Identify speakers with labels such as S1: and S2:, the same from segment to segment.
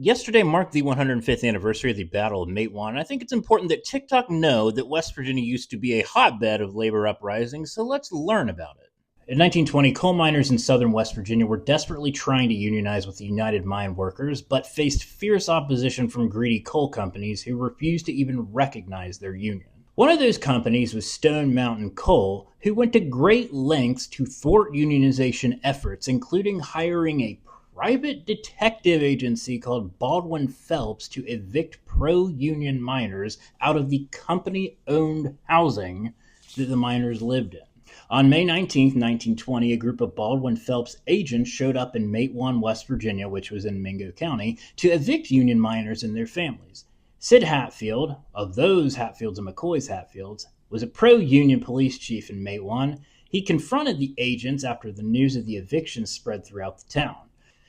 S1: Yesterday marked the 105th anniversary of the Battle of Matewan, and I think it's important that TikTok know that West Virginia used to be a hotbed of labor uprisings, so let's learn about it. In 1920, coal miners in southern West Virginia were desperately trying to unionize with the United Mine Workers, but faced fierce opposition from greedy coal companies who refused to even recognize their union. One of those companies was Stone Mountain Coal, who went to great lengths to thwart unionization efforts, including hiring a private detective agency called Baldwin Phelps to evict pro-union miners out of the company-owned housing that the miners lived in. On May 19th, 1920, a group of Baldwin Phelps agents showed up in Matewan, West Virginia, which was in Mingo County, to evict union miners and their families. Sid Hatfield, of those Hatfields and McCoy's Hatfields, was a pro-union police chief in Matewan. He confronted the agents after the news of the eviction spread throughout the town.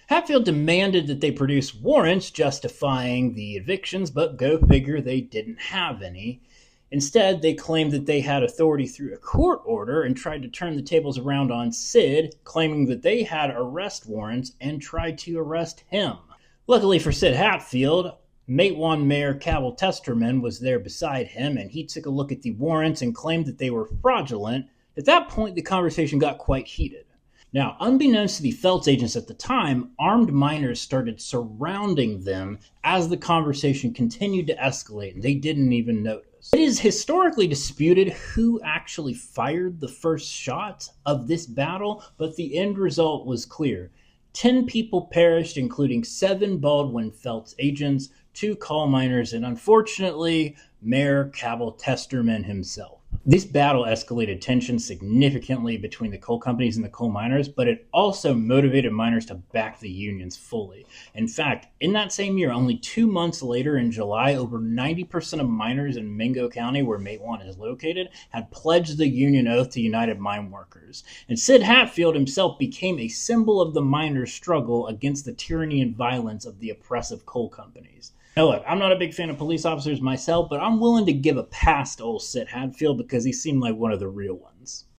S1: Hatfield demanded that they produce warrants justifying the evictions, but go figure, they didn't have any. Instead, they claimed that they had authority through a court order and tried to turn the tables around on Sid, claiming that they had arrest warrants and tried to arrest him. Luckily for Sid Hatfield, Matewan Mayor Cabell Testerman was there beside him, and he took a look at the warrants and claimed that they were fraudulent. At that point, the conversation got quite heated. Now, unbeknownst to the Phelps agents at the time, armed miners started surrounding them as the conversation continued to escalate, and they didn't even notice. It is historically disputed who actually fired the first shot of this battle, but the end result was clear. 10 people perished, including 7 Baldwin Phelps agents, 2 coal miners, and unfortunately, Mayor Cabell Testerman himself. This battle escalated tension significantly between the coal companies and the coal miners, but it also motivated miners to back the unions fully. In fact, in that same year, only 2 months later in July, over 90% of miners in Mingo County, where Matewan is located, had pledged the union oath to United Mine Workers. And Sid Hatfield himself became a symbol of the miners' struggle against the tyranny and violence of the oppressive coal companies. Now look, I'm not a big fan of police officers myself, but I'm willing to give a pass to old Sid Hatfield because he seemed like one of the real ones.